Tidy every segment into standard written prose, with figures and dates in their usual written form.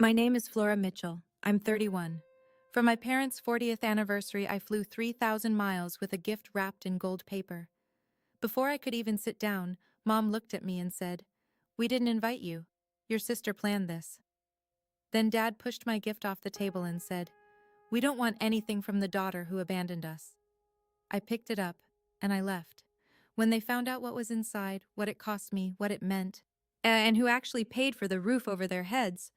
My name is Flora Mitchell. I'm 31. For my parents' 40th anniversary, I flew 3,000 miles with a gift wrapped in gold paper. Before I could even sit down, Mom looked at me and said, "We didn't invite you. Your sister planned this." Then Dad pushed my gift off the table and said, "We don't want anything from the daughter who abandoned us." I picked it up, and I left. When they found out what was inside, what it cost me, what it meant, and who actually paid for the roof over their heads,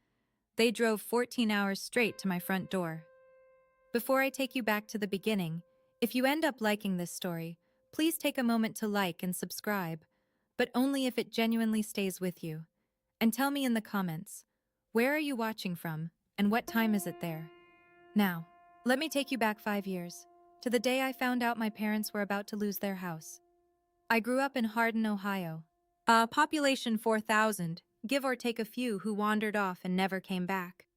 they drove 14 hours straight to my front door. Before I take you back to the beginning, if you end up liking this story, please take a moment to like and subscribe, but only if it genuinely stays with you. And tell me in the comments, where are you watching from, and what time is it there? Now, let me take you back 5 years, to the day I found out my parents were about to lose their house. I grew up in Hardin, Ohio. Population 4,000, give or take a few who wandered off and never came back.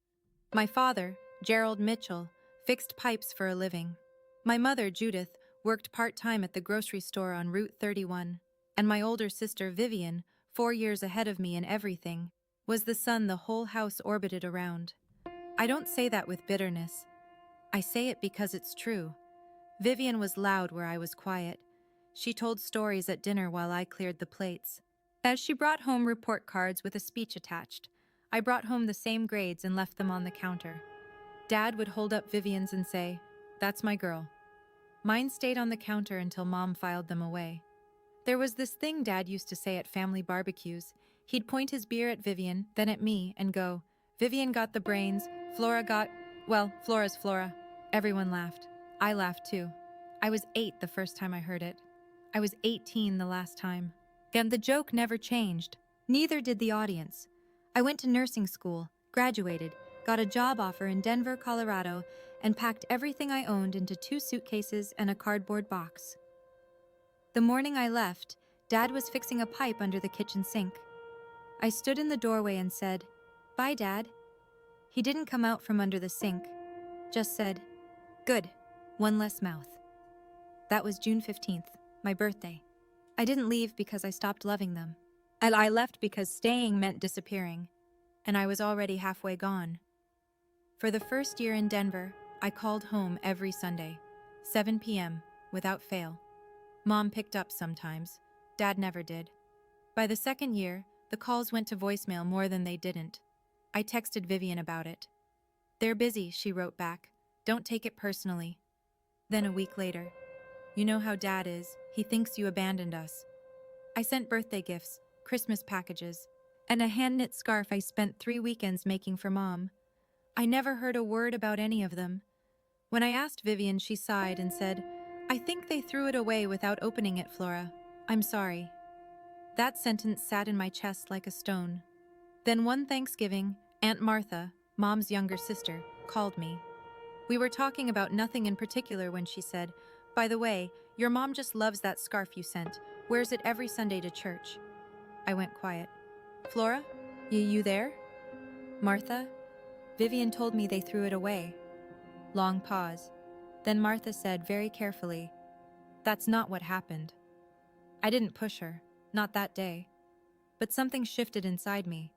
My father, Gerald Mitchell, fixed pipes for a living. My mother, Judith, worked part-time at the grocery store on Route 31. And my older sister, Vivian, 4 years ahead of me in everything, was the sun the whole house orbited around. I don't say that with bitterness. I say it because it's true. Vivian was loud where I was quiet. She told stories at dinner while I cleared the plates. As she brought home report cards with a speech attached, I brought home the same grades and left them on the counter. Dad would hold up Vivian's and say, "That's my girl." Mine stayed on the counter until Mom filed them away. There was this thing Dad used to say at family barbecues. He'd point his beer at Vivian, then at me, and go, "Vivian got the brains, Flora's Flora." Everyone laughed. I laughed too. I was 8 the first time I heard it. I was 18 the last time. And the joke never changed. Neither did the audience. I went to nursing school, graduated, got a job offer in Denver, Colorado, and packed everything I owned into 2 suitcases and a cardboard box. The morning I left, Dad was fixing a pipe under the kitchen sink. I stood in the doorway and said, "Bye, Dad." He didn't come out from under the sink, just said, "Good, one less mouth." That was June 15th, my birthday. I didn't leave because I stopped loving them. And I left because staying meant disappearing, and I was already halfway gone. For the first year in Denver, I called home every Sunday, 7 p.m., without fail. Mom picked up sometimes. Dad never did. By the second year, the calls went to voicemail more than they didn't. I texted Vivian about it. "They're busy," she wrote back. "Don't take it personally." Then a week later, "You know how Dad is. He thinks you abandoned us." I sent birthday gifts, Christmas packages, and a hand-knit scarf I spent 3 weekends making for Mom. I never heard a word about any of them. When I asked Vivian, she sighed and said, "I think they threw it away without opening it, Flora. I'm sorry." That sentence sat in my chest like a stone. Then one Thanksgiving, Aunt Martha, Mom's younger sister, called me. We were talking about nothing in particular when she said, "By the way, your mom just loves that scarf you sent, wears it every Sunday to church." I went quiet. "Flora, you there?" "Martha?" "Vivian told me they threw it away." Long pause. Then Martha said very carefully, "That's not what happened." I didn't push her, not that day. But something shifted inside me.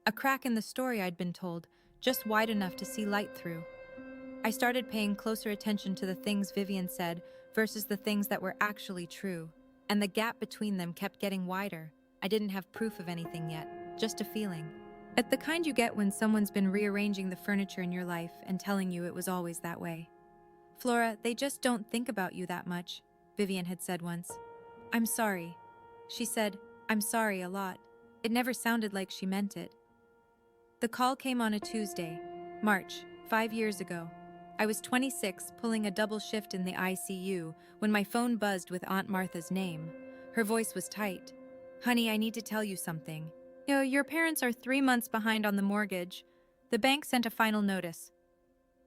A crack in the story I'd been told, just wide enough to see light through. I started paying closer attention to the things Vivian said versus the things that were actually true, and the gap between them kept getting wider. I didn't have proof of anything yet, just a feeling. It's the kind you get when someone's been rearranging the furniture in your life and telling you it was always that way. "Flora, they just don't think about you that much," Vivian had said once. "I'm sorry." She said, "I'm sorry" a lot. It never sounded like she meant it. The call came on a Tuesday, March, 5 years ago. I was 26, pulling a double shift in the ICU, when my phone buzzed with Aunt Martha's name. Her voice was tight. "Honey, I need to tell you something. Your parents are 3 months behind on the mortgage. The bank sent a final notice."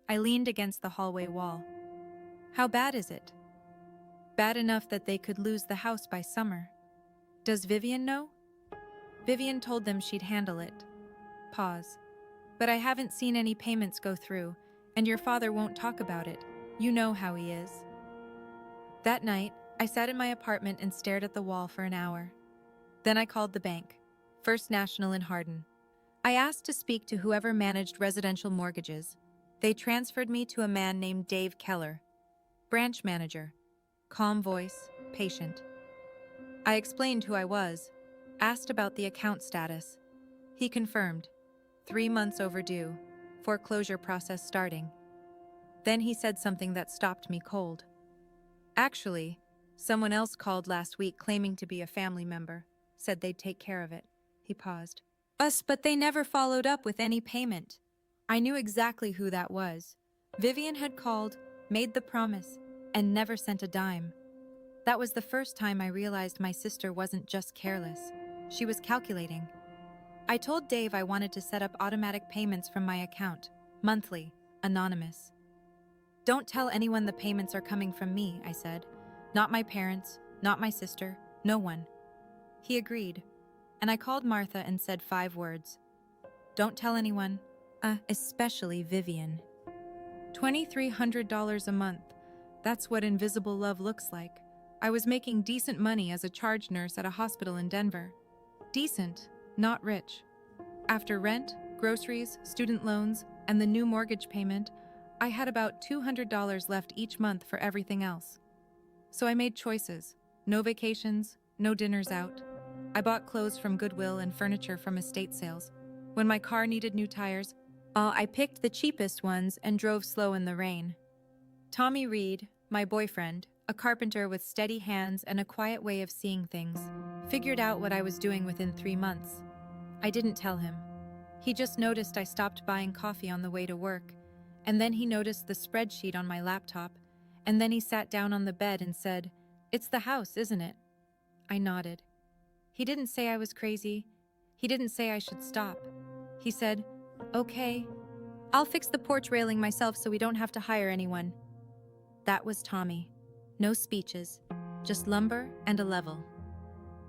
I leaned against the hallway wall. "How bad is it?" "Bad enough that they could lose the house by summer." "Does Vivian know?" "Vivian told them she'd handle it." Pause. "But I haven't seen any payments go through, and your father won't talk about it. You know how he is." That night, I sat in my apartment and stared at the wall for an hour. Then I called the bank, First National in Hardin. I asked to speak to whoever managed residential mortgages. They transferred me to a man named Dave Keller, branch manager. Calm voice, patient. I explained who I was, asked about the account status. He confirmed, 3 months overdue, foreclosure process starting. Then he said something that stopped me cold. Actually, someone else called last week claiming to be a family member, said they'd take care of it. He paused. But they never followed up with any payment. I knew exactly who that was. Vivian had called, made the promise, and never sent a dime. That was the first time I realized my sister wasn't just careless. She was calculating. I told Dave I wanted to set up automatic payments from my account, monthly, anonymous. Don't tell anyone the payments are coming from me, I said. Not my parents, not my sister, no one. He agreed, and I called Martha and said 5 words. Don't tell anyone, especially Vivian. $2,300 a month. That's what invisible love looks like. I was making decent money as a charge nurse at a hospital in Denver. Decent, not rich. After rent, groceries, student loans, and the new mortgage payment, I had about $200 left each month for everything else. So I made choices. No vacations, no dinners out. I bought clothes from Goodwill and furniture from estate sales. When my car needed new tires, I picked the cheapest ones and drove slow in the rain. Tommy Reed, my boyfriend, a carpenter with steady hands and a quiet way of seeing things, figured out what I was doing within 3 months. I didn't tell him. He just noticed I stopped buying coffee on the way to work, and then he noticed the spreadsheet on my laptop, and then he sat down on the bed and said, "It's the house, isn't it?" I nodded. He didn't say I was crazy. He didn't say I should stop. He said, "Okay, I'll fix the porch railing myself so we don't have to hire anyone." That was Tommy. No speeches, just lumber and a level.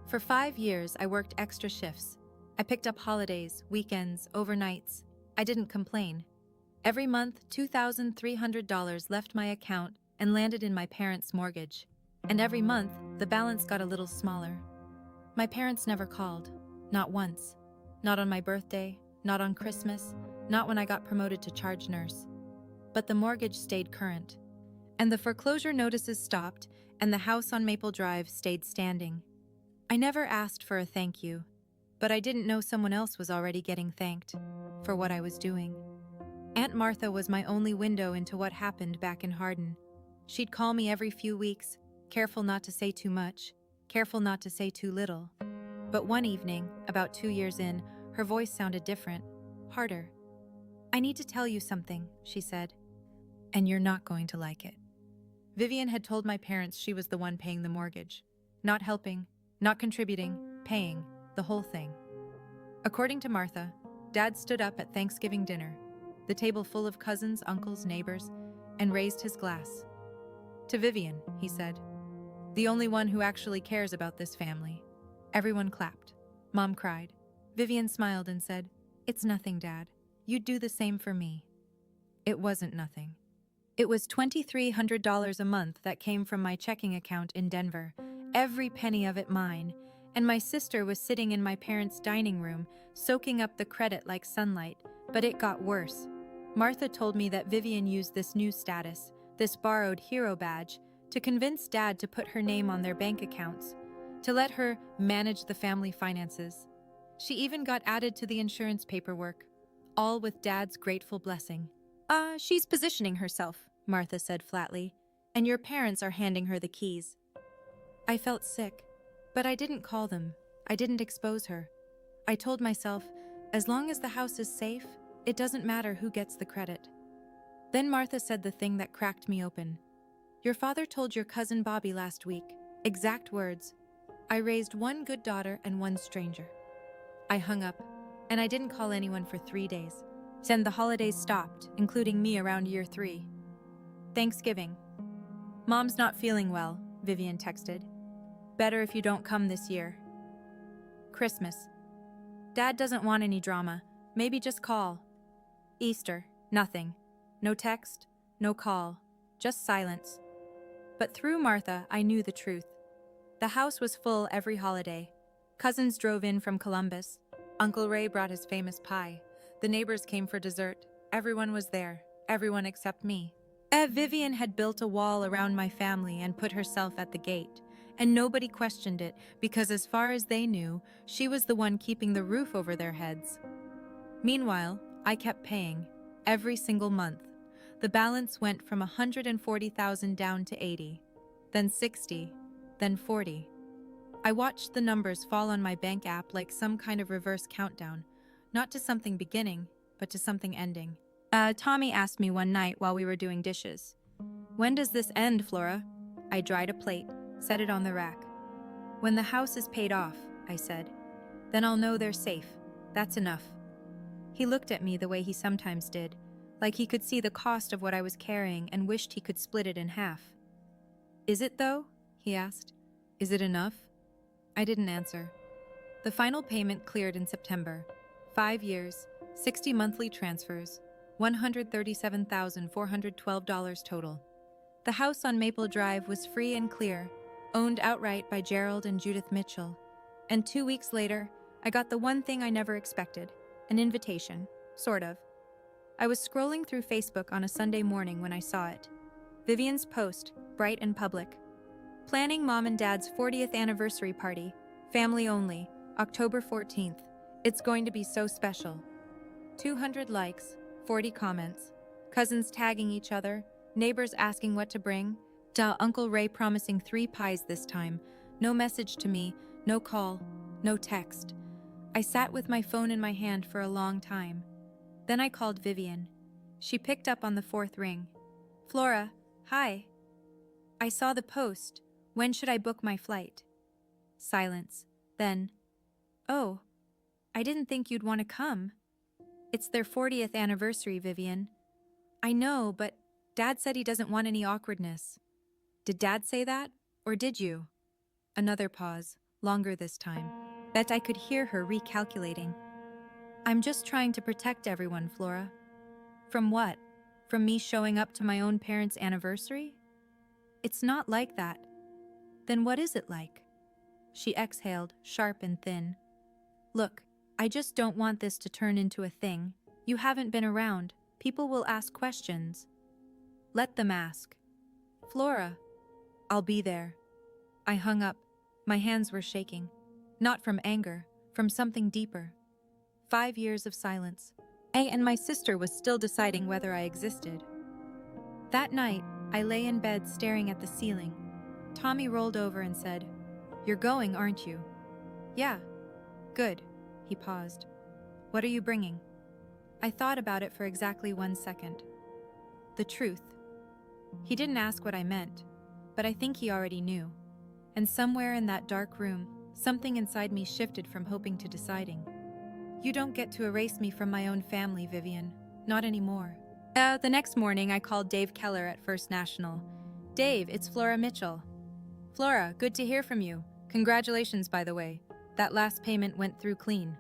For 5 years, I worked extra shifts. I picked up holidays, weekends, overnights. I didn't complain. Every month, $2,300 left my account and landed in my parents' mortgage. And every month, the balance got a little smaller. My parents never called. Not once. Not on my birthday, not on Christmas, not when I got promoted to charge nurse. But the mortgage stayed current. And the foreclosure notices stopped, and the house on Maple Drive stayed standing. I never asked for a thank you, but I didn't know someone else was already getting thanked for what I was doing. Aunt Martha was my only window into what happened back in Hardin. She'd call me every few weeks, careful not to say too much, careful not to say too little. But one evening, about 2 years in, her voice sounded different, harder. "I need to tell you something," she said, "and you're not going to like it." Vivian had told my parents she was the one paying the mortgage. Not helping, not contributing, paying, the whole thing. According to Martha, Dad stood up at Thanksgiving dinner, the table full of cousins, uncles, neighbors, and raised his glass. "To Vivian," he said, "the only one who actually cares about this family." Everyone clapped. Mom cried. Vivian smiled and said, "It's nothing, Dad. You'd do the same for me." It wasn't nothing. It was $2,300 a month that came from my checking account in Denver, every penny of it mine, and my sister was sitting in my parents' dining room, soaking up the credit like sunlight, but it got worse. Martha told me that Vivian used this new status, this borrowed hero badge, to convince Dad to put her name on their bank accounts, to let her manage the family finances. She even got added to the insurance paperwork, all with Dad's grateful blessing. She's positioning herself," Martha said flatly, "and your parents are handing her the keys." I felt sick, but I didn't call them. I didn't expose her. I told myself, as long as the house is safe, it doesn't matter who gets the credit. Then Martha said the thing that cracked me open. "Your father told your cousin Bobby last week, exact words, 'I raised one good daughter and one stranger.'" I hung up, and I didn't call anyone for 3 days. Then the holidays stopped, including me around year 3. Thanksgiving. "Mom's not feeling well," Vivian texted. "Better if you don't come this year." Christmas. "Dad doesn't want any drama. Maybe just call." Easter. Nothing. No text, no call, just silence. But through Martha, I knew the truth. The house was full every holiday. Cousins drove in from Columbus. Uncle Ray brought his famous pie. The neighbors came for dessert. Everyone was there. Everyone except me. Vivian had built a wall around my family and put herself at the gate. And nobody questioned it because as far as they knew, she was the one keeping the roof over their heads. Meanwhile, I kept paying, every single month. The balance went from $140,000 down to $80, then $60, then $40. I watched the numbers fall on my bank app like some kind of reverse countdown, not to something beginning, but to something ending. Tommy asked me one night while we were doing dishes, "When does this end, Flora?" I dried a plate, set it on the rack. "When the house is paid off," I said. "Then I'll know they're safe. That's enough." He looked at me the way he sometimes did, like he could see the cost of what I was carrying and wished he could split it in half. "Is it, though?" he asked. "Is it enough?" I didn't answer. The final payment cleared in September. 5 years, 60 monthly transfers, $137,412 total. The house on Maple Drive was free and clear, owned outright by Gerald and Judith Mitchell. And 2 weeks later, I got the one thing I never expected, an invitation, sort of. I was scrolling through Facebook on a Sunday morning when I saw it. Vivian's post, bright and public. "Planning Mom and Dad's 40th anniversary party, family only, October 14th. It's going to be so special." 200 likes, 40 comments, cousins tagging each other, neighbors asking what to bring, Uncle Ray promising 3 pies this time, no message to me, no call, no text. I sat with my phone in my hand for a long time. Then I called Vivian. She picked up on the 4th ring. "Flora, hi. I saw the post. When should I book my flight?" Silence. Then, "Oh, I didn't think you'd want to come." "It's their 40th anniversary, Vivian." "I know, but Dad said he doesn't want any awkwardness." "Did Dad say that? Or did you?" Another pause, longer this time. Bet I could hear her recalculating. "I'm just trying to protect everyone, Flora." "From what? From me showing up to my own parents' anniversary?" "It's not like that." "Then what is it like?" She exhaled, sharp and thin. "Look, I just don't want this to turn into a thing. You haven't been around. People will ask questions." "Let them ask." "Flora." "I'll be there." I hung up. My hands were shaking. Not from anger, from something deeper. 5 years of silence. And my sister was still deciding whether I existed. That night, I lay in bed staring at the ceiling. Tommy rolled over and said, "You're going, aren't you?" "Yeah." "Good." He paused. "What are you bringing?" I thought about it for exactly 1 second. The truth. He didn't ask what I meant, but I think he already knew. And somewhere in that dark room, something inside me shifted from hoping to deciding. "You don't get to erase me from my own family, Vivian. Not anymore." The next morning, I called Dave Keller at First National. "Dave, it's Flora Mitchell." "Flora, good to hear from you. Congratulations, by the way. That last payment went through clean."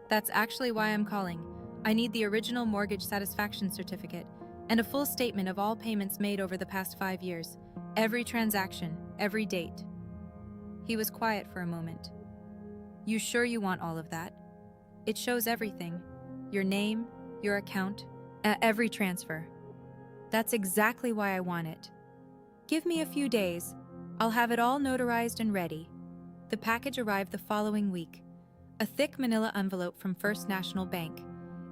"That's actually why I'm calling. I need the original mortgage satisfaction certificate and a full statement of all payments made over the past 5 years. Every transaction, every date." He was quiet for a moment. "You sure you want all of that? It shows everything. Your name, your account, every transfer." "That's exactly why I want it. Give me a few days. I'll have it all notarized and ready." The package arrived the following week. A thick manila envelope from First National Bank.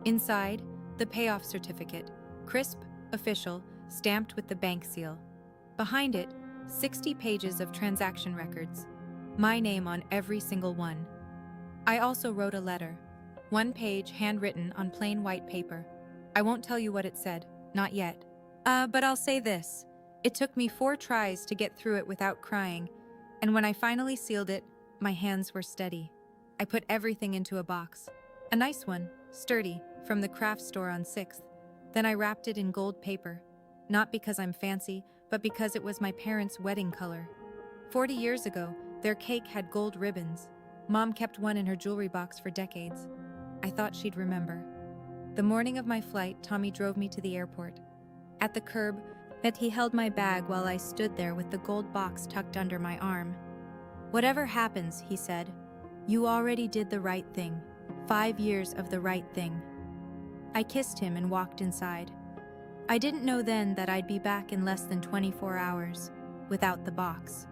Inside, the payoff certificate, crisp, official, stamped with the bank seal. Behind it, 60 pages of transaction records. My name on every single one. I also wrote a letter. 1 page handwritten on plain white paper. I won't tell you what it said, not yet. But I'll say this. It took me 4 tries to get through it without crying, and when I finally sealed it, my hands were steady. I put everything into a box. A nice one, sturdy, from the craft store on 6th. Then I wrapped it in gold paper. Not because I'm fancy, but because it was my parents' wedding color. 40 years ago, their cake had gold ribbons. Mom kept one in her jewelry box for decades. I thought she'd remember. The morning of my flight, Tommy drove me to the airport. At the curb, he held my bag while I stood there with the gold box tucked under my arm. "Whatever happens," he said, "you already did the right thing. 5 years of the right thing. I kissed him and walked inside. I didn't know then that I'd be back in less than 24 hours, without the box.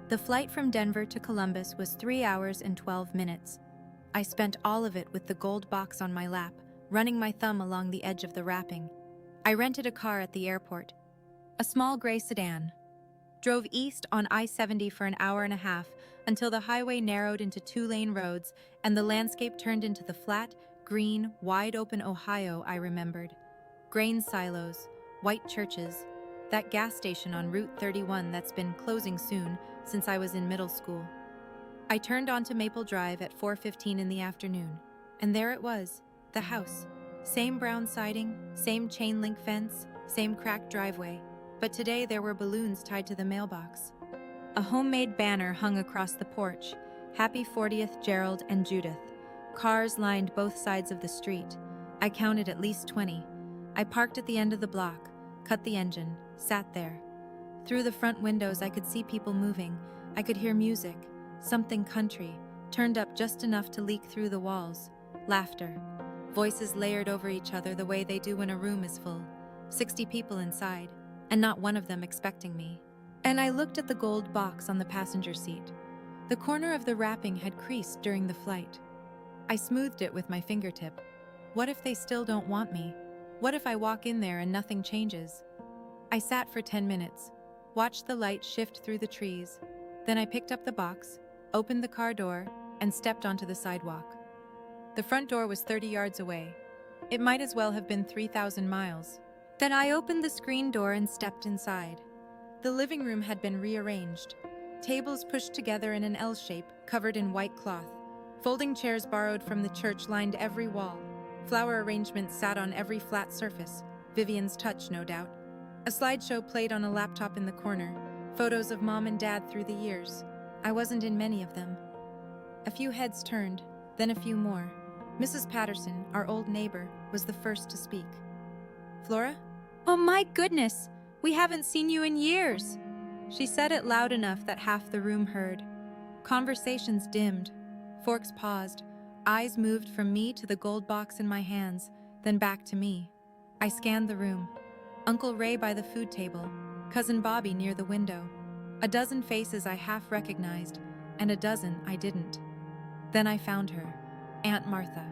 The flight from Denver to Columbus was 3 hours and 12 minutes. I spent all of it with the gold box on my lap, running my thumb along the edge of the wrapping. I rented a car at the airport, a small gray sedan. Drove east on I-70 for an hour and a half until the highway narrowed into 2-lane roads and the landscape turned into the flat, green, wide-open Ohio I remembered. Grain silos, white churches, that gas station on Route 31 that's been closing soon since I was in middle school. I turned onto Maple Drive at 4:15 in the afternoon, and there it was, the house. Same brown siding, same chain link fence, same cracked driveway, but today there were balloons tied to the mailbox. A homemade banner hung across the porch, Happy 40th Gerald and Judith. Cars lined both sides of the street. I counted at least 20. I parked at the end of the block, cut the engine, sat there. Through the front windows I could see people moving. I could hear music, something country, turned up just enough to leak through the walls. Laughter. Voices layered over each other the way they do when a room is full. 60 people inside, and not one of them expecting me. And I looked at the gold box on the passenger seat. The corner of the wrapping had creased during the flight. I smoothed it with my fingertip. What if they still don't want me? What if I walk in there and nothing changes? I sat for 10 minutes, watched the light shift through the trees. Then I picked up the box, opened the car door, and stepped onto the sidewalk. The front door was 30 yards away. It might as well have been 3,000 miles. Then I opened the screen door and stepped inside. The living room had been rearranged. Tables pushed together in an L shape, covered in white cloth. Folding chairs borrowed from the church lined every wall. Flower arrangements sat on every flat surface. Vivian's touch, no doubt. A slideshow played on a laptop in the corner. Photos of Mom and Dad through the years. I wasn't in many of them. A few heads turned, then a few more. Mrs. Patterson, our old neighbor, was the first to speak. "Flora? Oh my goodness! We haven't seen you in years!" She said it loud enough that half the room heard. Conversations dimmed. Forks paused. Eyes moved from me to the gold box in my hands, then back to me. I scanned the room. Uncle Ray by the food table, Cousin Bobby near the window. A dozen faces I half recognized, and a dozen I didn't. Then I found her. Aunt Martha.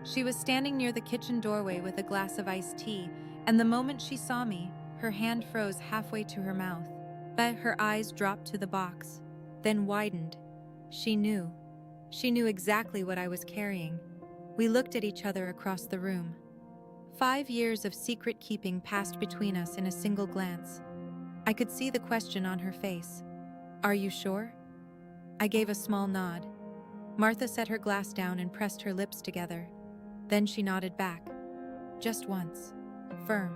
She was standing near the kitchen doorway with a glass of iced tea, and the moment she saw me, her hand froze halfway to her mouth. But her eyes dropped to the box, then widened. She knew. She knew exactly what I was carrying. We looked at each other across the room. 5 years of secret keeping passed between us in a single glance. I could see the question on her face. "Are you sure?" I gave a small nod. Martha set her glass down and pressed her lips together. Then she nodded back. Just once. Firm.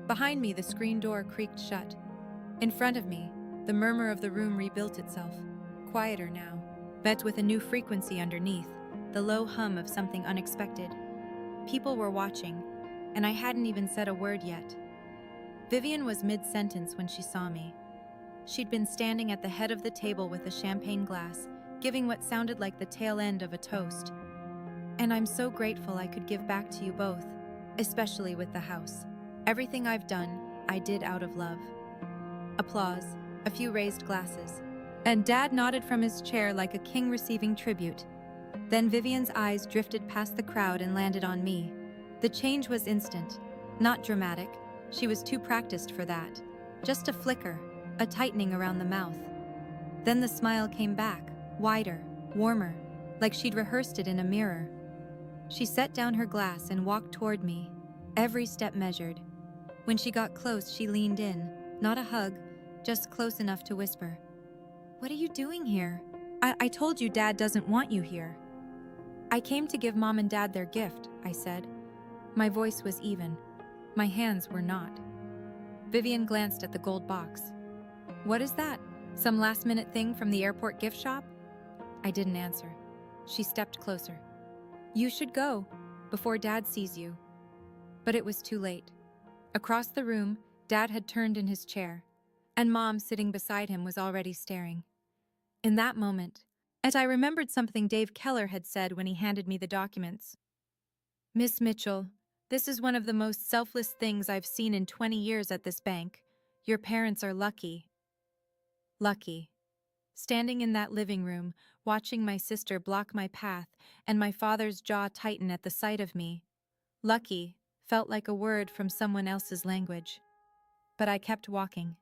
Behind me, the screen door creaked shut. In front of me, the murmur of the room rebuilt itself. Quieter now, but with a new frequency underneath, the low hum of something unexpected. People were watching, and I hadn't even said a word yet. Vivian was mid-sentence when she saw me. She'd been standing at the head of the table with a champagne glass, giving what sounded like the tail end of a toast. "And I'm so grateful I could give back to you both, especially with the house. Everything I've done, I did out of love." Applause, a few raised glasses. And Dad nodded from his chair like a king receiving tribute. Then Vivian's eyes drifted past the crowd and landed on me. The change was instant, not dramatic. She was too practiced for that. Just a flicker, a tightening around the mouth. Then the smile came back, wider, warmer, like she'd rehearsed it in a mirror. She set down her glass and walked toward me, every step measured. When she got close, she leaned in, not a hug, just close enough to whisper, "What are you doing here? I told you Dad doesn't want you here." "I came to give Mom and Dad their gift," I said. My voice was even. My hands were not. Vivian glanced at the gold box. "What is that? Some last-minute thing from the airport gift shop?" I didn't answer. She stepped closer. "You should go, before Dad sees you." But it was too late. Across the room, Dad had turned in his chair, and Mom, sitting beside him, was already staring. In that moment, as I remembered something Dave Keller had said when he handed me the documents. Miss Mitchell, this is one of the most selfless things I've seen in 20 years at this bank. Your parents are lucky. Lucky. Standing in that living room, watching my sister block my path and my father's jaw tighten at the sight of me. Lucky felt like a word from someone else's language. But I kept walking.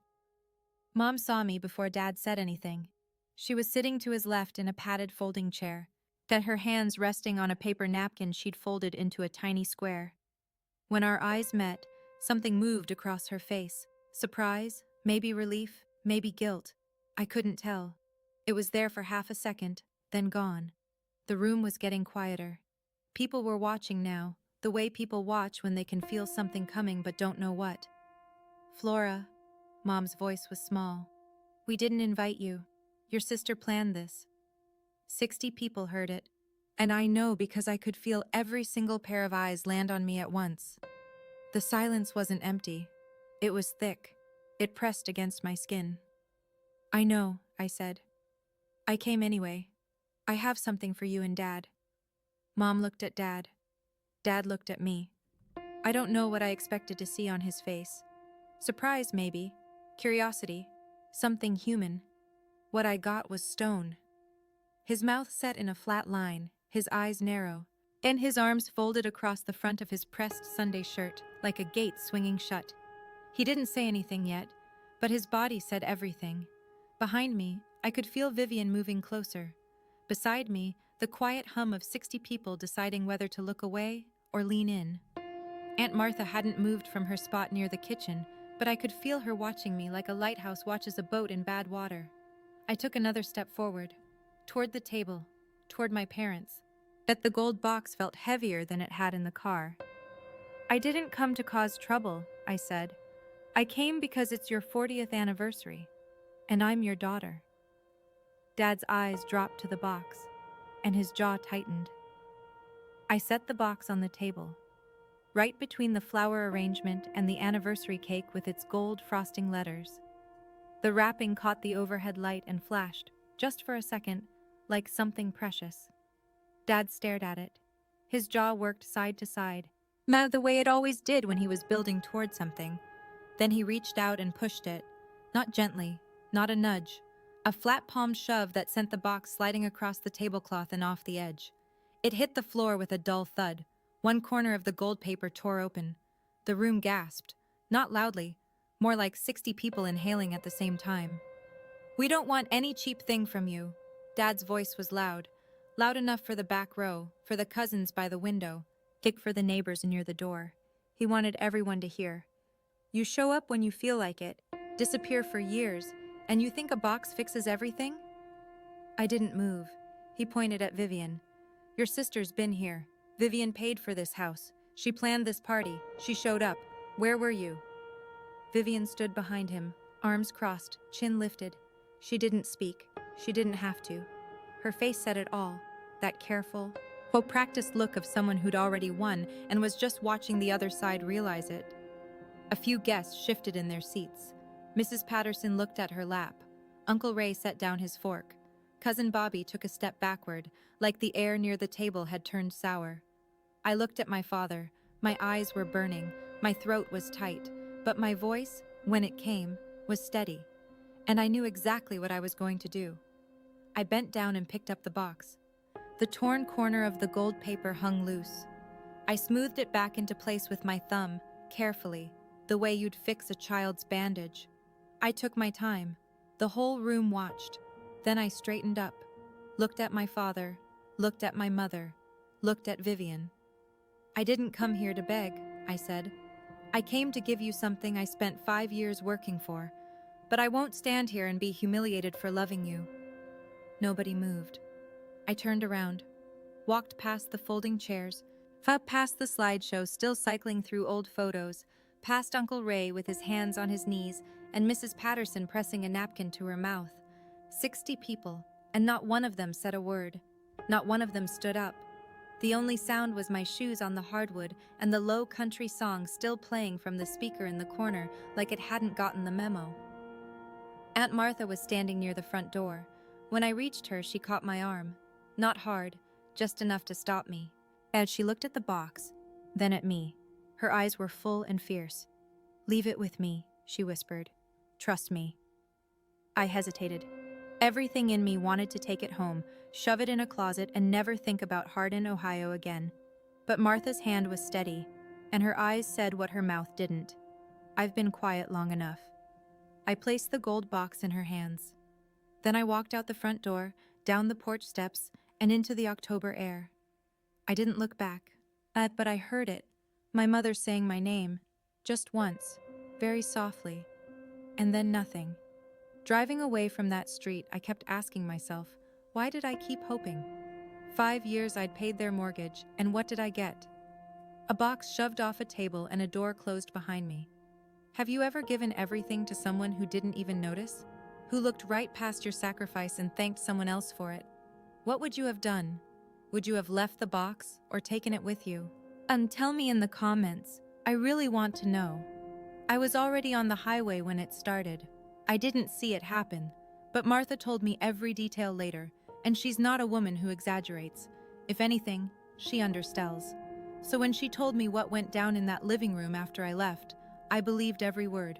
Mom saw me before Dad said anything. She was sitting to his left in a padded folding chair, her hands resting on a paper napkin she'd folded into a tiny square. When our eyes met, something moved across her face. Surprise, maybe relief, maybe guilt. I couldn't tell. It was there for half a second, then gone. The room was getting quieter. People were watching now, the way people watch when they can feel something coming but don't know what. Flora, Mom's voice was small. We didn't invite you. Your sister planned this. 60 people heard it, and I know because I could feel every single pair of eyes land on me at once. The silence wasn't empty. It was thick. It pressed against my skin. I know, I said. I came anyway. I have something for you and Dad. Mom looked at Dad. Dad looked at me. I don't know what I expected to see on his face. Surprise, maybe. Curiosity. Something human. What I got was stone. His mouth set in a flat line, his eyes narrow, and his arms folded across the front of his pressed Sunday shirt, like a gate swinging shut. He didn't say anything yet, but his body said everything. Behind me, I could feel Vivian moving closer. Beside me, the quiet hum of 60 people deciding whether to look away or lean in. Aunt Martha hadn't moved from her spot near the kitchen, but I could feel her watching me like a lighthouse watches a boat in bad water. I took another step forward, toward the table, toward my parents. That the gold box felt heavier than it had in the car. I didn't come to cause trouble, I said. I came because it's your 40th anniversary, and I'm your daughter. Dad's eyes dropped to the box, and his jaw tightened. I set the box on the table, right between the flower arrangement and the anniversary cake with its gold frosting letters. The wrapping caught the overhead light and flashed, just for a second, like something precious. Dad stared at it. His jaw worked side to side, the way it always did when he was building toward something. Then he reached out and pushed it, not gently, not a nudge, a flat-palmed shove that sent the box sliding across the tablecloth and off the edge. It hit the floor with a dull thud. One corner of the gold paper tore open. The room gasped, not loudly, more like 60 people inhaling at the same time. We don't want any cheap thing from you. Dad's voice was loud enough for the back row, for the cousins by the window, thick for the neighbors near the door. He wanted everyone to hear. You show up when you feel like it, disappear for years, and you think a box fixes everything? I didn't move. He pointed at Vivian. Your sister's been here. Vivian paid for this house. She planned this party. She showed up. Where were you? Vivian stood behind him, arms crossed, chin lifted. She didn't speak. She didn't have to. Her face said it all, that careful, practiced look of someone who'd already won and was just watching the other side realize it. A few guests shifted in their seats. Mrs. Patterson looked at her lap. Uncle Ray set down his fork. Cousin Bobby took a step backward, like the air near the table had turned sour. I looked at my father. My eyes were burning. My throat was tight. But my voice, when it came, was steady. And I knew exactly what I was going to do. I bent down and picked up the box. The torn corner of the gold paper hung loose. I smoothed it back into place with my thumb, carefully, the way you'd fix a child's bandage. I took my time. The whole room watched. Then I straightened up, looked at my father, looked at my mother, looked at Vivian. I didn't come here to beg, I said. I came to give you something I spent 5 years working for, but I won't stand here and be humiliated for loving you. Nobody moved. I turned around, walked past the folding chairs, past the slideshow still cycling through old photos, past Uncle Ray with his hands on his knees and Mrs. Patterson pressing a napkin to her mouth. 60 people, and not one of them said a word. Not one of them stood up. The only sound was my shoes on the hardwood and the low country song still playing from the speaker in the corner like it hadn't gotten the memo. Aunt Martha was standing near the front door. When I reached her, she caught my arm. Not hard, just enough to stop me. As she looked at the box, then at me. Her eyes were full and fierce. "Leave it with me," she whispered. "Trust me." I hesitated. Everything in me wanted to take it home, shove it in a closet, and never think about Hardin, Ohio again. But Martha's hand was steady, and her eyes said what her mouth didn't. I've been quiet long enough. I placed the gold box in her hands. Then I walked out the front door, down the porch steps, and into the October air. I didn't look back, but I heard it, my mother saying my name, just once, very softly, and then nothing. Driving away from that street, I kept asking myself, why did I keep hoping? 5 years I'd paid their mortgage, and what did I get? A box shoved off a table and a door closed behind me. Have you ever given everything to someone who didn't even notice? Who looked right past your sacrifice and thanked someone else for it? What would you have done? Would you have left the box or taken it with you? Tell me in the comments. I really want to know. I was already on the highway when it started. I didn't see it happen, but Martha told me every detail later, and she's not a woman who exaggerates. If anything, she undersells. So when she told me what went down in that living room after I left, I believed every word.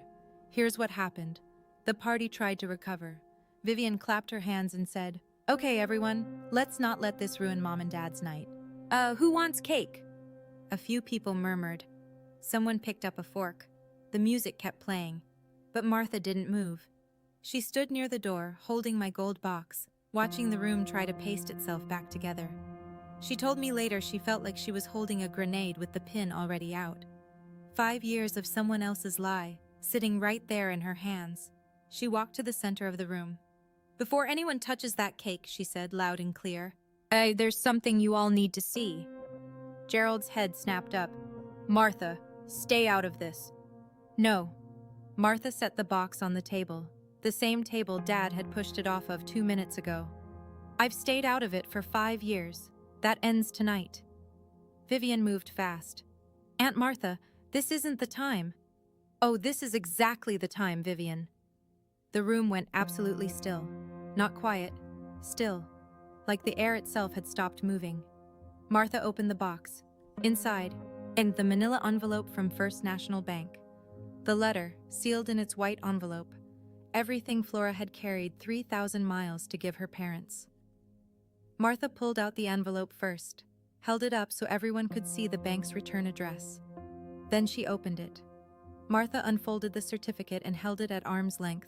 Here's what happened. The party tried to recover. Vivian clapped her hands and said, "Okay, everyone, let's not let this ruin Mom and Dad's night. Who wants cake?" A few people murmured. Someone picked up a fork. The music kept playing, but Martha didn't move. She stood near the door, holding my gold box, watching the room try to paste itself back together. She told me later she felt like she was holding a grenade with the pin already out. 5 years of someone else's lie, sitting right there in her hands. She walked to the center of the room. "Before anyone touches that cake," she said loud and clear, "there's something you all need to see." Gerald's head snapped up. "Martha, stay out of this." "No." Martha set the box on the table, the same table Dad had pushed it off of 2 minutes ago. "I've stayed out of it for 5 years. That ends tonight." Vivian moved fast. "Aunt Martha, this isn't the time." "Oh, this is exactly the time, Vivian." The room went absolutely still. Not quiet, still, like the air itself had stopped moving. Martha opened the box. Inside, and the manila envelope from First National Bank. The letter, sealed in its white envelope. Everything Flora had carried 3,000 miles to give her parents. Martha pulled out the envelope first, held it up so everyone could see the bank's return address. Then she opened it. Martha unfolded the certificate and held it at arm's length.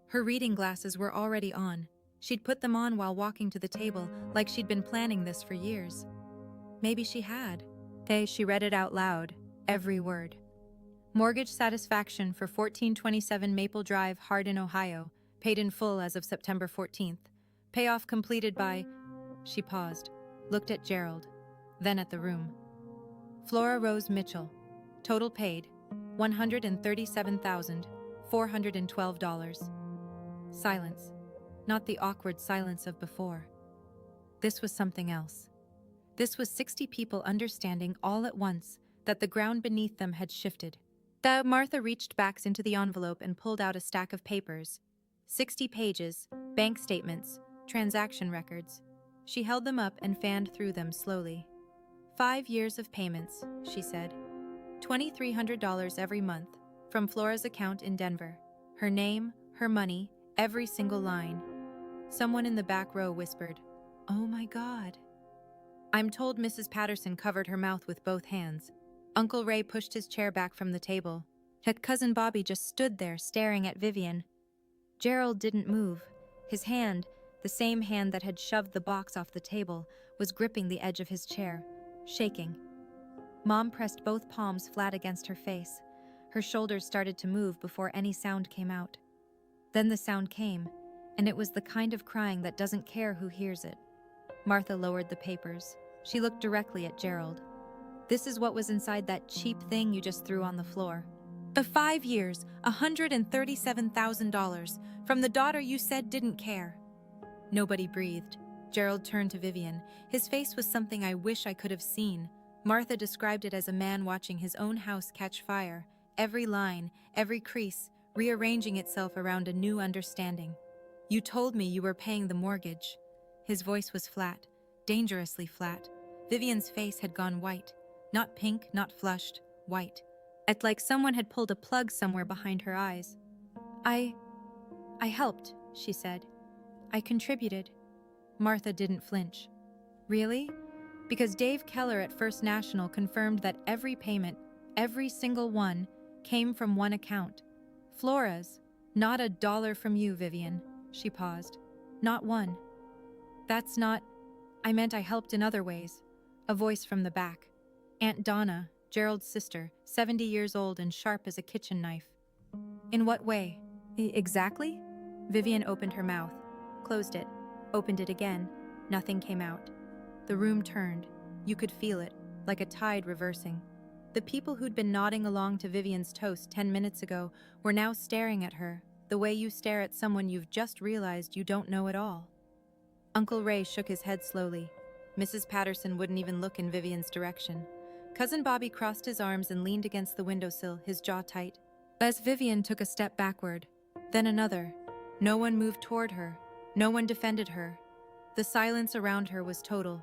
Her reading glasses were already on. She'd put them on while walking to the table, like she'd been planning this for years. Maybe she had. She read it out loud, every word. Mortgage satisfaction for 1427 Maple Drive, Hardin, Ohio, paid in full as of September 14th. Payoff completed by... She paused, looked at Gerald, then at the room. Flora Rose Mitchell. Total paid, $137,412. Silence. Not the awkward silence of before. This was something else. This was 60 people understanding all at once that the ground beneath them had shifted. Martha reached back into the envelope and pulled out a stack of papers. 60 pages, bank statements, transaction records. She held them up and fanned through them slowly. 5 years of payments, she said. $2,300 every month, from Flora's account in Denver. Her name, her money, every single line. Someone in the back row whispered, "Oh my God." I'm told Mrs. Patterson covered her mouth with both hands. Uncle Ray pushed his chair back from the table. Cousin Bobby just stood there staring at Vivian. Gerald didn't move. His hand, the same hand that had shoved the box off the table, was gripping the edge of his chair, shaking. Mom pressed both palms flat against her face. Her shoulders started to move before any sound came out. Then the sound came, and it was the kind of crying that doesn't care who hears it. Martha lowered the papers. She looked directly at Gerald. "This is what was inside that cheap thing you just threw on the floor. The 5 years, $137,000, from the daughter you said didn't care." Nobody breathed. Gerald turned to Vivian. His face was something I wish I could have seen. Martha described it as a man watching his own house catch fire, every line, every crease, rearranging itself around a new understanding. You told me you were paying the mortgage." His voice was flat, dangerously flat. Vivian's face had gone white. Not pink, not flushed, white. It's like someone had pulled a plug somewhere behind her eyes. I helped," she said. "I contributed." Martha didn't flinch. "Really?" Because Dave Keller at First National confirmed that every payment, every single one, came from one account. Flora's. "Not $1 from you, Vivian." She paused. "Not one." "That's not—" "I meant I helped in other ways." A voice from the back. Aunt Donna, Gerald's sister, 70 years old and sharp as a kitchen knife. "In what way?" "Exactly?" Vivian opened her mouth, closed it, opened it again. Nothing came out. The room turned. You could feel it, like a tide reversing. The people who'd been nodding along to Vivian's toast 10 minutes ago were now staring at her, the way you stare at someone you've just realized you don't know at all. Uncle Ray shook his head slowly. Mrs. Patterson wouldn't even look in Vivian's direction. Cousin Bobby crossed his arms and leaned against the windowsill, his jaw tight. As Vivian took a step backward, then another, no one moved toward her. No one defended her. The silence around her was total.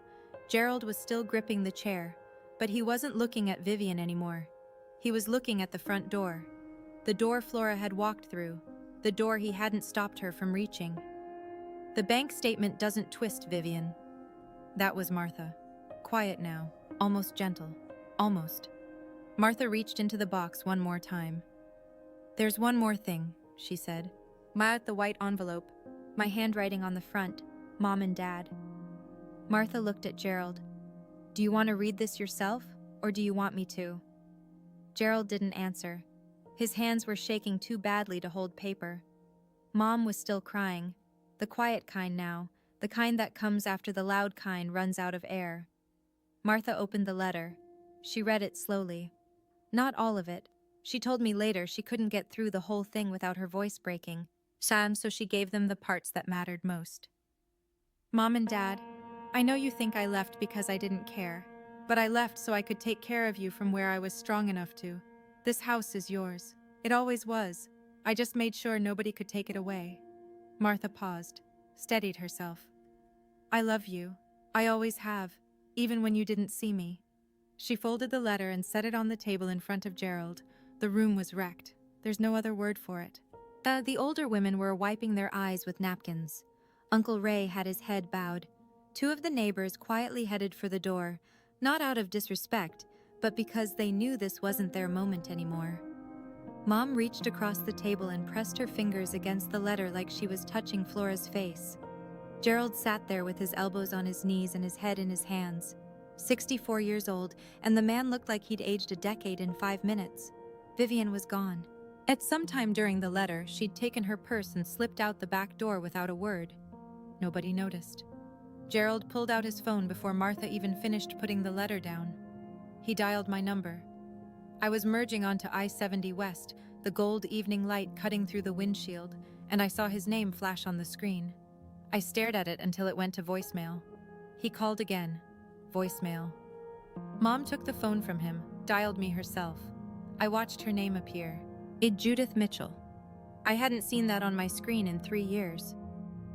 Gerald was still gripping the chair, but he wasn't looking at Vivian anymore. He was looking at the front door. The door Flora had walked through. The door he hadn't stopped her from reaching. "The bank statement doesn't twist, Vivian." That was Martha. Quiet now, almost gentle. Almost. Martha reached into the box one more time. "There's one more thing," she said. At the white envelope, my handwriting on the front, Mom and Dad. Martha looked at Gerald. "Do you want to read this yourself, or do you want me to?" Gerald didn't answer. His hands were shaking too badly to hold paper. Mom was still crying, the quiet kind now, the kind that comes after the loud kind runs out of air. Martha opened the letter. She read it slowly. Not all of it. She told me later she couldn't get through the whole thing without her voice breaking. So she gave them the parts that mattered most. "Mom and Dad, I know you think I left because I didn't care, but I left so I could take care of you from where I was strong enough to. This house is yours. It always was. I just made sure nobody could take it away." Martha paused, steadied herself. "I love you. I always have, even when you didn't see me." She folded the letter and set it on the table in front of Gerald. The room was wrecked. There's no other word for it. The older women were wiping their eyes with napkins. Uncle Ray had his head bowed. Two of the neighbors quietly headed for the door, not out of disrespect, but because they knew this wasn't their moment anymore. Mom reached across the table and pressed her fingers against the letter like she was touching Flora's face. Gerald sat there with his elbows on his knees and his head in his hands. 64 years old, and the man looked like he'd aged a decade in 5 minutes. Vivian was gone. At some time during the letter, she'd taken her purse and slipped out the back door without a word. Nobody noticed. Gerald pulled out his phone before Martha even finished putting the letter down. He dialed my number. I was merging onto I-70 West, the gold evening light cutting through the windshield, and I saw his name flash on the screen. I stared at it until it went to voicemail. He called again. Voicemail. Mom took the phone from him, dialed me herself. I watched her name appear. Judith Mitchell. I hadn't seen that on my screen in 3 years.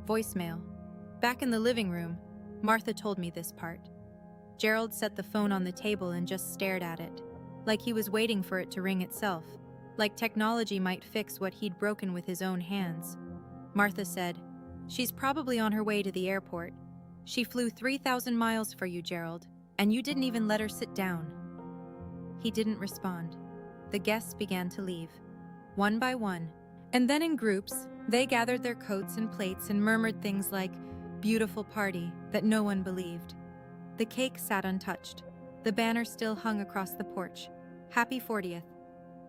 Voicemail. Back in the living room, Martha told me this part. Gerald set the phone on the table and just stared at it, like he was waiting for it to ring itself, like technology might fix what he'd broken with his own hands. Martha said, "She's probably on her way to the airport. She flew 3,000 miles for you, Gerald, and you didn't even let her sit down." He didn't respond. The guests began to leave, one by one, and then in groups, they gathered their coats and plates and murmured things like, "Beautiful party," that no one believed. The cake sat untouched. The banner still hung across the porch. "Happy 40th.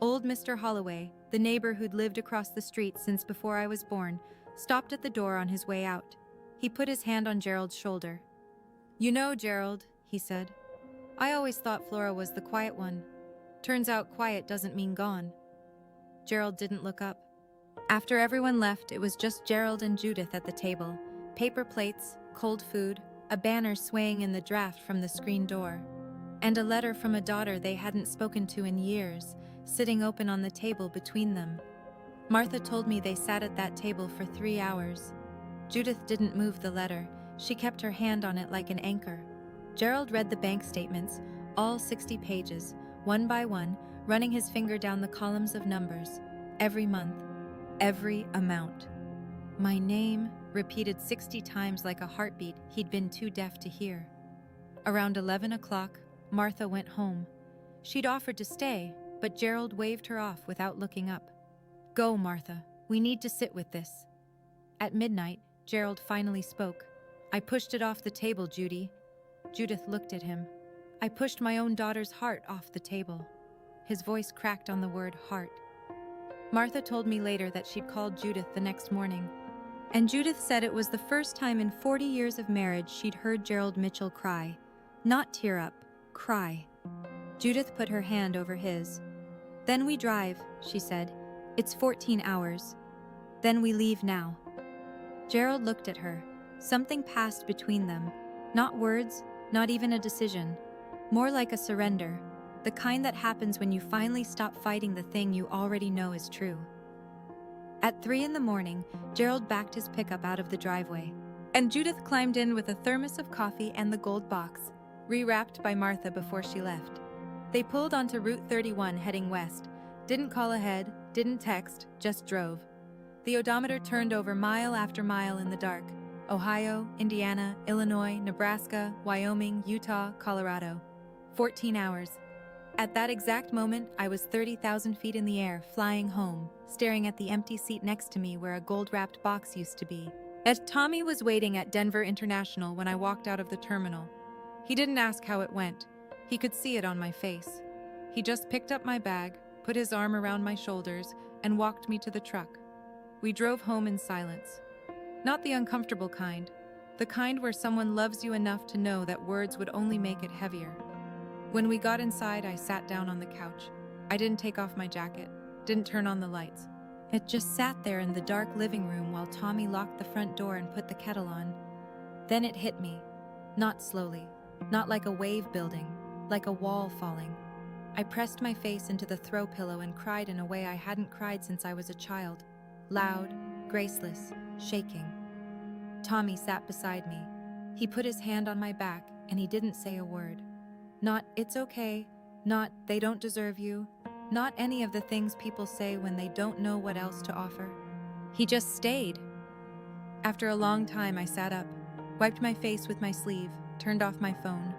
Old Mr. Holloway, the neighbor who'd lived across the street since before I was born, stopped at the door on his way out. He put his hand on Gerald's shoulder. "You know, Gerald," he said, "I always thought Flora was the quiet one. Turns out quiet doesn't mean gone." Gerald didn't look up. After everyone left, it was just Gerald and Judith at the table. Paper plates, cold food, a banner swaying in the draft from the screen door, and a letter from a daughter they hadn't spoken to in years, sitting open on the table between them. Martha told me they sat at that table for 3 hours. Judith didn't move the letter. She kept her hand on it like an anchor. Gerald read the bank statements, all 60 pages, one by one, running his finger down the columns of numbers. Every month, every amount. My name, repeated 60 times like a heartbeat he'd been too deaf to hear. Around 11 o'clock, Martha went home. She'd offered to stay, but Gerald waved her off without looking up. Go, Martha. We need to sit with this. At midnight, Gerald finally spoke. I pushed it off the table, Judy. Judith looked at him. I pushed my own daughter's heart off the table. His voice cracked on the word heart. Martha told me later that she'd called Judith the next morning. And Judith said it was the first time in 40 years of marriage she'd heard Gerald Mitchell cry. Not tear up, cry. Judith put her hand over his. Then we drive, she said. It's 14 hours. Then we leave now. Gerald looked at her. Something passed between them. Not words, not even a decision. More like a surrender. The kind that happens when you finally stop fighting the thing you already know is true. At 3 in the morning, Gerald backed his pickup out of the driveway, and Judith climbed in with a thermos of coffee and the gold box, rewrapped by Martha before she left. They pulled onto Route 31 heading west, didn't call ahead, didn't text, just drove. The odometer turned over mile after mile in the dark. Ohio, Indiana, Illinois, Nebraska, Wyoming, Utah, Colorado. 14 hours. At that exact moment, I was 30,000 feet in the air, flying home, staring at the empty seat next to me where a gold-wrapped box used to be. Tommy was waiting at Denver International when I walked out of the terminal. He didn't ask how it went. He could see it on my face. He just picked up my bag, put his arm around my shoulders, and walked me to the truck. We drove home in silence. Not the uncomfortable kind, the kind where someone loves you enough to know that words would only make it heavier. When we got inside, I sat down on the couch. I didn't take off my jacket, didn't turn on the lights. It just sat there in the dark living room while Tommy locked the front door and put the kettle on. Then it hit me. Not slowly, not like a wave building, like a wall falling. I pressed my face into the throw pillow and cried in a way I hadn't cried since I was a child. Loud, graceless, shaking. Tommy sat beside me. He put his hand on my back and he didn't say a word. Not, it's okay, not, they don't deserve you, not any of the things people say when they don't know what else to offer. He just stayed. After a long time, I sat up, wiped my face with my sleeve, turned off my phone.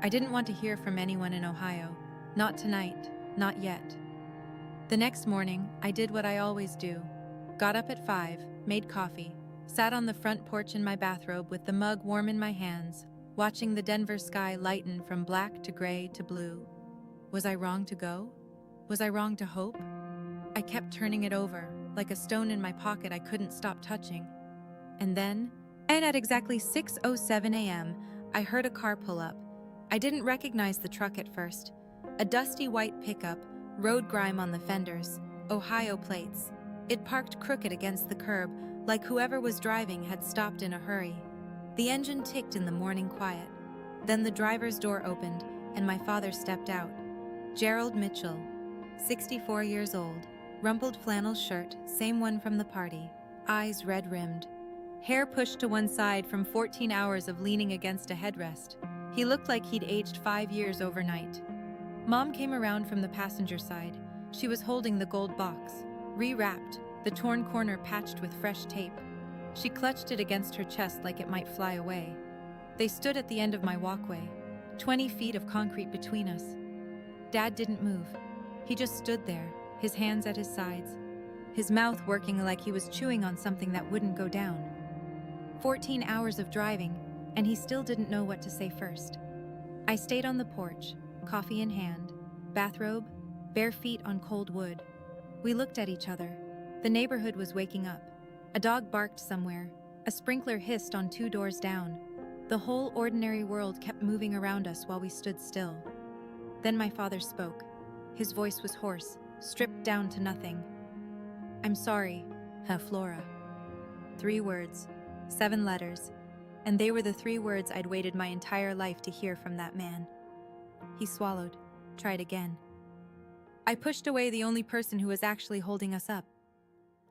I didn't want to hear from anyone in Ohio. Not tonight, not yet. The next morning, I did what I always do. Got up at 5, made coffee, sat on the front porch in my bathrobe with the mug warm in my hands, watching the Denver sky lighten from black to gray to blue. Was I wrong to go? Was I wrong to hope? I kept turning it over, like a stone in my pocket I couldn't stop touching. And at exactly 6:07 a.m., I heard a car pull up. I didn't recognize the truck at first. A dusty white pickup, road grime on the fenders, Ohio plates. It parked crooked against the curb, like whoever was driving had stopped in a hurry. The engine ticked in the morning quiet. Then the driver's door opened, and my father stepped out. Gerald Mitchell, 64 years old, rumpled flannel shirt, same one from the party, eyes red-rimmed. Hair pushed to one side from 14 hours of leaning against a headrest. He looked like he'd aged 5 years overnight. Mom came around from the passenger side. She was holding the gold box, rewrapped, the torn corner patched with fresh tape. She clutched it against her chest like it might fly away. They stood at the end of my walkway, 20 feet of concrete between us. Dad didn't move. He just stood there, his hands at his sides, his mouth working like he was chewing on something that wouldn't go down. 14 hours of driving, and he still didn't know what to say first. I stayed on the porch, coffee in hand, bathrobe, bare feet on cold wood. We looked at each other. The neighborhood was waking up. A dog barked somewhere. A sprinkler hissed on 2 doors down. The whole ordinary world kept moving around us while we stood still. Then my father spoke. His voice was hoarse, stripped down to nothing. I'm sorry, Flora. 3 words, 7 letters, and they were the 3 words I'd waited my entire life to hear from that man. He swallowed, tried again. I pushed away the only person who was actually holding us up.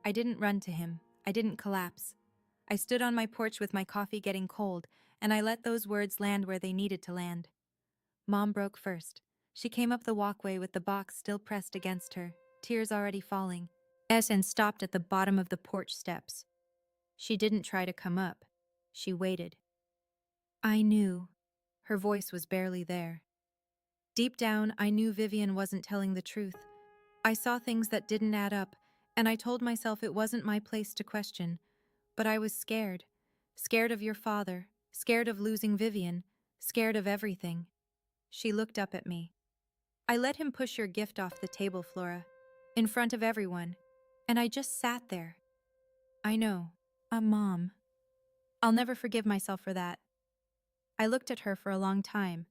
I didn't run to him. I didn't collapse. I stood on my porch with my coffee getting cold, and I let those words land where they needed to land. Mom broke first. She came up the walkway with the box still pressed against her, tears already falling, and stopped at the bottom of the porch steps. She didn't try to come up. She waited. I knew. Her voice was barely there. Deep down, I knew Vivian wasn't telling the truth. I saw things that didn't add up, and I told myself it wasn't my place to question. But I was scared. Scared of your father, scared of losing Vivian, scared of everything. She looked up at me. I let him push your gift off the table, Flora, in front of everyone, and I just sat there. I know, I'm Mom. I'll never forgive myself for that. I looked at her for a long time,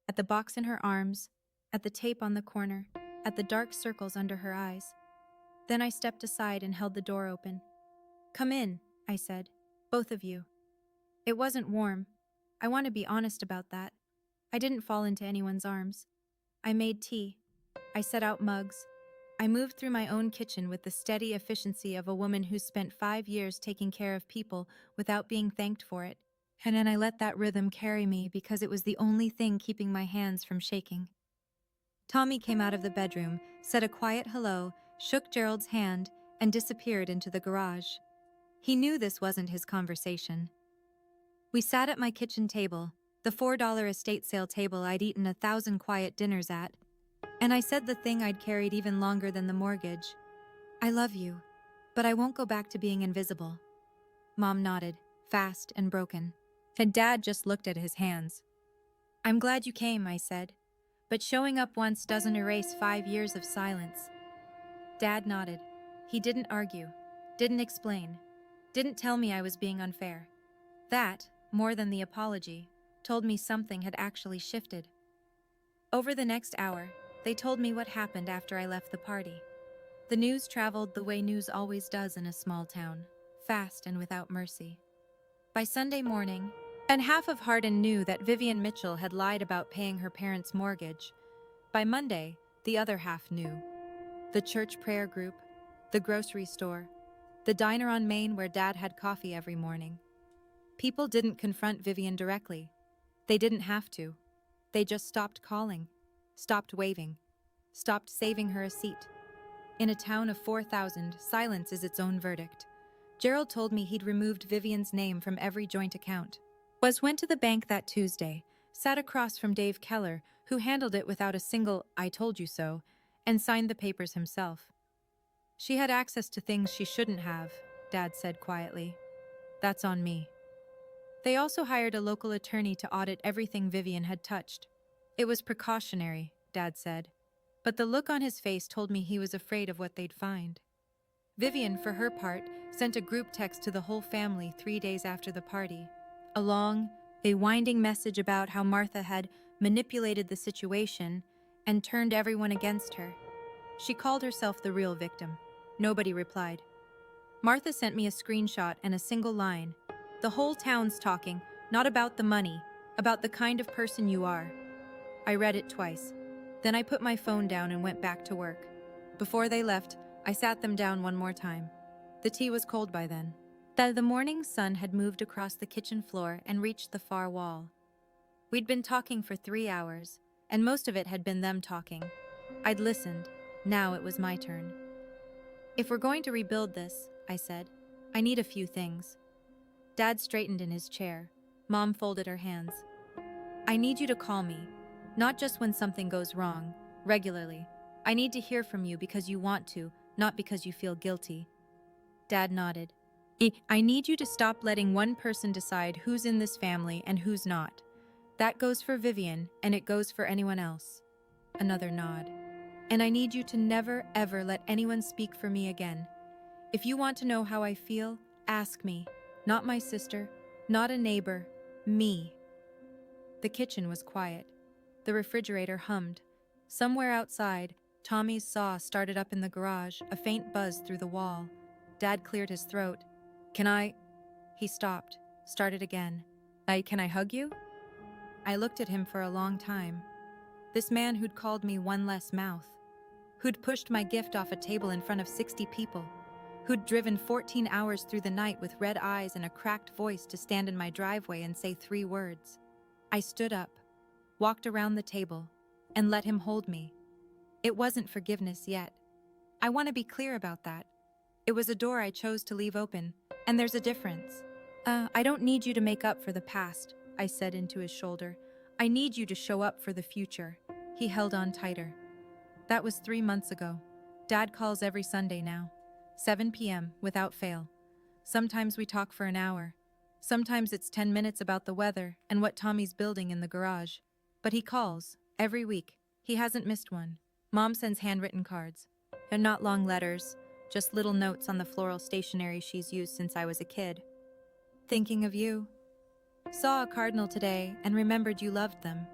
at the box in her arms, at the tape on the corner, at the dark circles under her eyes. Then I stepped aside and held the door open. Come in, I said, both of you. It wasn't warm. I want to be honest about that. I didn't fall into anyone's arms. I made tea. I set out mugs. I moved through my own kitchen with the steady efficiency of a woman who's spent 5 years taking care of people without being thanked for it. And then I let that rhythm carry me because it was the only thing keeping my hands from shaking. Tommy came out of the bedroom, said a quiet hello, shook Gerald's hand, and disappeared into the garage. He knew this wasn't his conversation. We sat at my kitchen table, the $4 estate sale table I'd eaten 1,000 quiet dinners at, and I said the thing I'd carried even longer than the mortgage. I love you, but I won't go back to being invisible. Mom nodded, fast and broken. And Dad just looked at his hands. I'm glad you came, I said, but showing up once doesn't erase 5 years of silence. Dad nodded. He didn't argue, didn't explain, didn't tell me I was being unfair. That, more than the apology, told me something had actually shifted. Over the next hour, they told me what happened after I left the party. The news traveled the way news always does in a small town, fast and without mercy. By Sunday morning, and half of Hardin knew that Vivian Mitchell had lied about paying her parents' mortgage. By Monday, the other half knew. The church prayer group, the grocery store, the diner on Main where Dad had coffee every morning. People didn't confront Vivian directly. They didn't have to. They just stopped calling, stopped waving, stopped saving her a seat. In a town of 4,000, silence is its own verdict. Gerald told me he'd removed Vivian's name from every joint account. Went to the bank that Tuesday, sat across from Dave Keller, who handled it without a single "I told you so," and signed the papers himself. She had access to things she shouldn't have, Dad said quietly. That's on me. They also hired a local attorney to audit everything Vivian had touched. It was precautionary, Dad said, but the look on his face told me he was afraid of what they'd find. Vivian, for her part, sent a group text to the whole family 3 days after the party. A long, winding message about how Martha had manipulated the situation and turned everyone against her. She called herself the real victim. Nobody replied. Martha sent me a screenshot and a single line. The whole town's talking, not about the money, about the kind of person you are. I read it twice. Then I put my phone down and went back to work. Before they left, I sat them down one more time. The tea was cold by then. The morning sun had moved across the kitchen floor and reached the far wall. We'd been talking for 3 hours, and most of it had been them talking. I'd listened. Now it was my turn. If we're going to rebuild this, I said, I need a few things. Dad straightened in his chair. Mom folded her hands. I need you to call me, not just when something goes wrong, regularly. I need to hear from you because you want to, not because you feel guilty. Dad nodded. I need you to stop letting one person decide who's in this family and who's not. That goes for Vivian, and it goes for anyone else. Another nod. And I need you to never, ever let anyone speak for me again. If you want to know how I feel, ask me. Not my sister, not a neighbor, me. The kitchen was quiet. The refrigerator hummed. Somewhere outside, Tommy's saw started up in the garage, a faint buzz through the wall. Dad cleared his throat. Can I? He stopped, started again. Can I hug you? I looked at him for a long time. This man who'd called me one less mouth, who'd pushed my gift off a table in front of 60 people, who'd driven 14 hours through the night with red eyes and a cracked voice to stand in my driveway and say 3 words. I stood up, walked around the table, and let him hold me. It wasn't forgiveness yet. I want to be clear about that. It was a door I chose to leave open, and there's a difference. I don't need you to make up for the past, I said into his shoulder. I need you to show up for the future. He held on tighter. That was 3 months ago. Dad calls every Sunday now. 7 p.m. without fail. Sometimes we talk for an hour. Sometimes it's 10 minutes about the weather and what Tommy's building in the garage. But he calls, every week. He hasn't missed one. Mom sends handwritten cards. They're not long letters, just little notes on the floral stationery she's used since I was a kid. Thinking of you. Saw a cardinal today and remembered you loved them.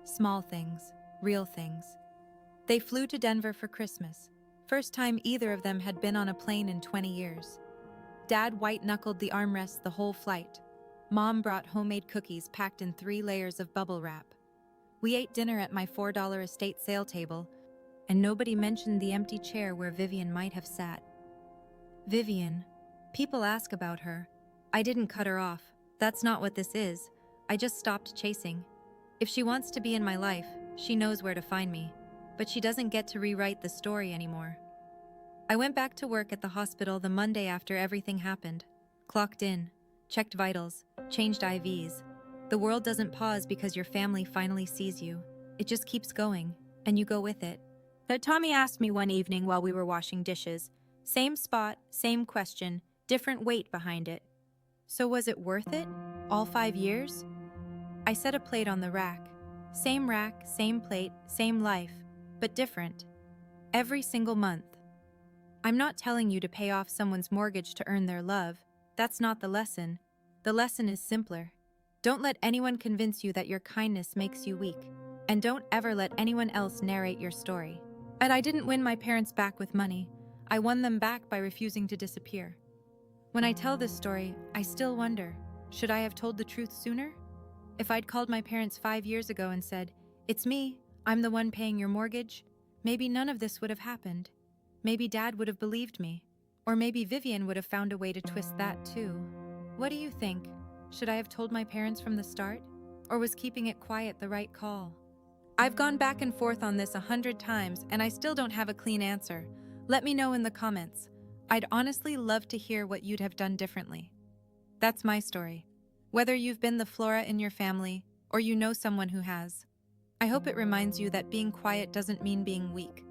Small things, real things. They flew to Denver for Christmas. First time either of them had been on a plane in 20 years. Dad white-knuckled the armrests the whole flight. Mom brought homemade cookies packed in 3 layers of bubble wrap. We ate dinner at my $4 estate sale table, and nobody mentioned the empty chair where Vivian might have sat. Vivian. People ask about her. I didn't cut her off. That's not what this is. I just stopped chasing. If she wants to be in my life, she knows where to find me. But she doesn't get to rewrite the story anymore. I went back to work at the hospital the Monday after everything happened. Clocked in, checked vitals, changed IVs. The world doesn't pause because your family finally sees you. It just keeps going, and you go with it. That Tommy asked me one evening while we were washing dishes. Same spot, same question, different weight behind it. So was it worth it? All 5 years? I set a plate on the rack. Same rack, same plate, same life, but different. Every single month. I'm not telling you to pay off someone's mortgage to earn their love. That's not the lesson. The lesson is simpler. Don't let anyone convince you that your kindness makes you weak. And don't ever let anyone else narrate your story. And I didn't win my parents back with money. I won them back by refusing to disappear. When I tell this story, I still wonder, should I have told the truth sooner? If I'd called my parents 5 years ago and said, "It's me, I'm the one paying your mortgage," maybe none of this would have happened. Maybe Dad would have believed me. Or maybe Vivian would have found a way to twist that too. What do you think? Should I have told my parents from the start? Or was keeping it quiet the right call? I've gone back and forth on this 100 times and I still don't have a clean answer. Let me know in the comments. I'd honestly love to hear what you'd have done differently. That's my story. Whether you've been the Flora in your family or you know someone who has. I hope it reminds you that being quiet doesn't mean being weak.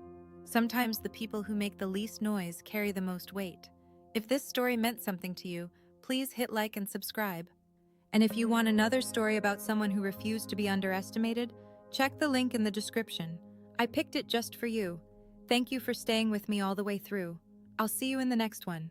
Sometimes the people who make the least noise carry the most weight. If this story meant something to you, please hit like and subscribe. And if you want another story about someone who refused to be underestimated, check the link in the description. I picked it just for you. Thank you for staying with me all the way through. I'll see you in the next one.